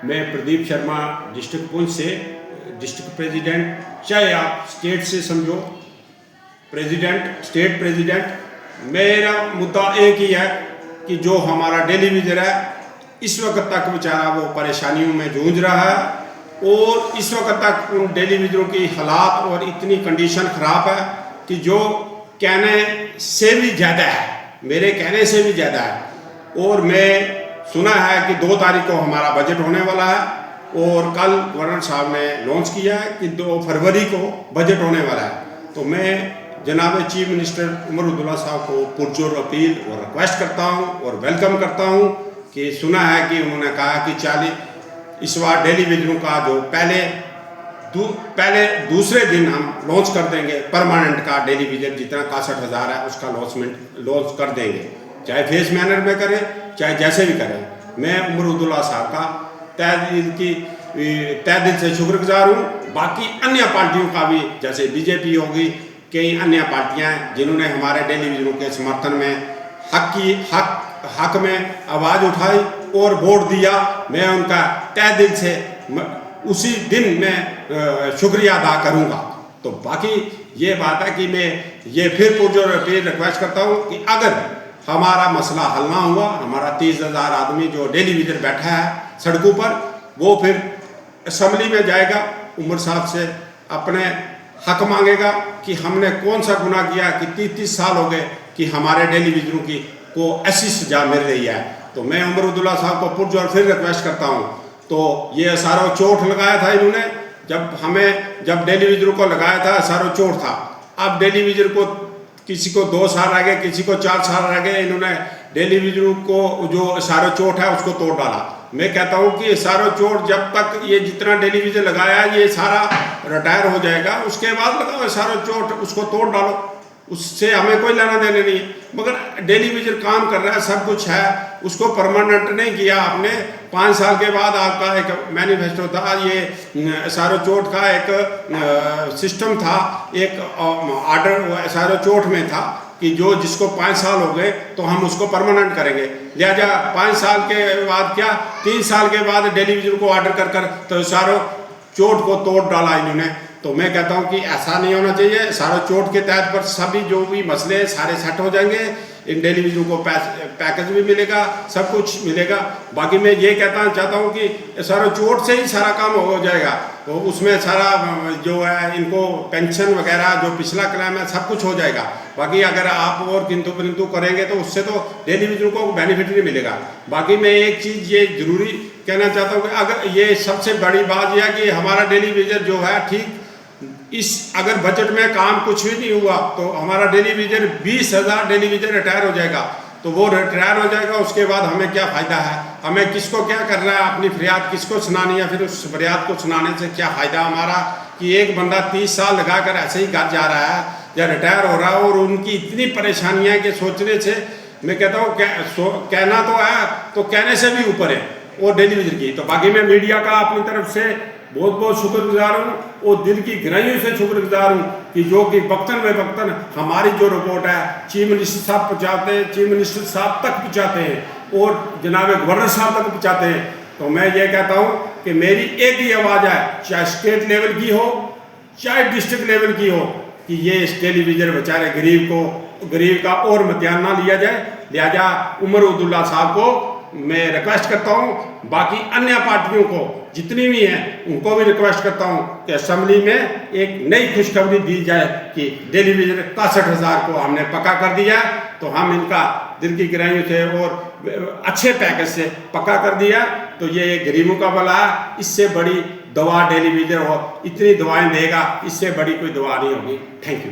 मैं प्रदीप शर्मा डिस्ट्रिक्ट पुंछ से district president, चाहे आप स्टेट से समझो प्रेसिडेंट, स्टेट प्रेसिडेंट, मेरा मुद्दा एक ही है कि जो हमारा टेलीविज़न है इस वक्त तक बेचारा वो परेशानियों में जूझ रहा है और इस वक्त तक उन टेलीविज़नों की हालात और इतनी कंडीशन ख़राब है कि जो कहने से भी ज़्यादा है, मेरे कहने से भी ज़्यादा है। और मैं सुना है कि 2 तारीख को हमारा बजट होने वाला है और कल गवर्नर साहब ने लॉन्च किया है कि 2 फरवरी को बजट होने वाला है। तो मैं जनाब चीफ मिनिस्टर उमर अब्दुल्ला साहब को पुरजोर अपील और रिक्वेस्ट करता हूं और वेलकम करता हूं कि सुना है कि उन्होंने कहा कि इस बार टेलीविज़नों का जो पहले दूसरे दिन हम लॉन्च कर देंगे परमानेंट का टेलीविज़न, जितना 61,000 है उसका लॉन्च कर देंगे, चाहे फेस मैनर में करें चाहे जैसे भी करें। मैं उमर अब्दुल्ला साहब का तहे दिल से शुक्रगुजार हूँ। बाकी अन्य पार्टियों का भी, जैसे बीजेपी होगी, कई अन्य पार्टियां जिन्होंने हमारे टेलीविज़नों के समर्थन में हक में आवाज़ उठाई और वोट दिया, मैं उनका तहे दिल से उसी दिन मैं शुक्रिया अदा करूंगा। तो बाकी ये बात है कि मैं ये फिर पुरजोर अपील रिक्वेस्ट करता हूँ कि अगर हमारा मसला हल ना हुआ, हमारा 30,000 आदमी जो टेलीविज़न बैठा है सड़कों पर, वो फिर असम्बली में जाएगा, उमर साहब से अपने हक मांगेगा कि हमने कौन सा गुनाह किया कि 30 साल हो गए कि हमारे टेलीविज़नों को ऐसी सजा मिल रही है। तो मैं उमर अब्दुल्ला साहब को पुरजोर फिर रिक्वेस्ट करता हूँ। तो ये सारा चोट लगाया था इन्होंने, जब टेलीविज़न को लगाया था सारा चोट था। अब टेलीविज़न को किसी को 2 साल रह गए, किसी को 4 साल रह गए, इन्होंने टेलीविज़न को जो सारा चोट है उसको तोड़ डाला। मैं कहता हूँ कि सारा चोट जब तक ये जितना टेलीविज़न लगाया ये सारा रिटायर हो जाएगा, उसके बाद लगाओ सारा चोट, उसको तोड़ डालो, उससे हमें कोई लेना देना नहीं है। मगर टेलीविज़न काम कर रहा है, सब कुछ है, उसको परमानेंट नहीं किया आपने। 5 साल के बाद आपका एक मैनिफेस्टो था, ये सारो चोट का एक सिस्टम था, एक आर्डर सारो चोट में था कि जिसको 5 साल हो गए तो हम उसको परमानेंट करेंगे। लिहाजा 5 साल के बाद क्या 3 साल के बाद टेलीविज़न को ऑर्डर कर तो सारो चोट को तोड़ डाला इन्होंने। तो मैं कहता हूं कि ऐसा नहीं होना चाहिए। सारे चोट के तहत पर सभी जो भी मसले हैं सारे सेट हो जाएंगे, इन टेलीविज़न को पैकेज भी मिलेगा, सब कुछ मिलेगा। बाकी मैं ये चाहता हूं कि सारा चोट से ही सारा काम हो जाएगा, तो उसमें सारा जो है इनको पेंशन वगैरह जो पिछला क्लेम है सब कुछ हो जाएगा। बाकी अगर आप और किंतु परंतु करेंगे तो उससे तो टेलीविज़न को बेनिफिट नहीं मिलेगा। बाकी मैं एक चीज़ ये जरूरी कहना चाहता हूँ कि अगर ये सबसे बड़ी बात यह है कि हमारा टेलीविज़न जो है ठीक अगर बजट में काम कुछ भी नहीं हुआ तो हमारा टेलीविज़न 20,000 टेलीविज़न रिटायर हो जाएगा। तो वो रिटायर हो जाएगा, उसके बाद हमें क्या फ़ायदा है, हमें किसको क्या करना है, अपनी फरियाद किसको सुनानी है, फिर उस फरियाद को सुनाने से क्या फ़ायदा हमारा कि एक बंदा 30 साल लगाकर ऐसे ही घर जा रहा है या रिटायर हो रहा है और उनकी इतनी परेशानियाँ कि सोचने से मैं कहता हूँ कहना तो है तो कहने से भी ऊपर है वो टेलीविज़न की। तो बाकी मैं मीडिया का अपनी तरफ से बहुत बहुत शुक्रगुजार हूँ और दिल की गहराइयों से शुक्रगुजार हूँ कि जो कि वक्तन में वक्तन हमारी जो रिपोर्ट है चीफ मिनिस्टर साहब पहुँचाते हैं, चीफ मिनिस्टर साहब तक पहुँचाते हैं और जनाब गवर्नर साहब तक पहुँचाते हैं। तो मैं ये कहता हूँ कि मेरी एक ही आवाज़ है, चाहे स्टेट लेवल की हो चाहे डिस्ट्रिक्ट लेवल की हो, कि ये इस टेलीविज़न बेचारे गरीब का और इम्तिहान ना लिया जाए। लिहाजा उमर अब्दुल्ला साहब को मैं रिक्वेस्ट करता हूँ, बाकी अन्य पार्टियों को जितनी भी हैं उनको भी रिक्वेस्ट करता हूँ कि असेंबली में एक नई खुशखबरी दी जाए कि टेलीविज़न 61,000 को हमने पक्का कर दिया, तो हम इनका दिल की गहराइयों से और अच्छे पैकेज से पक्का कर दिया। तो ये गरीबों का भला है, इससे बड़ी दवा टेलीविज़न हो, इतनी दवाएं देगा, इससे बड़ी कोई दवा नहीं होगी। Thank you.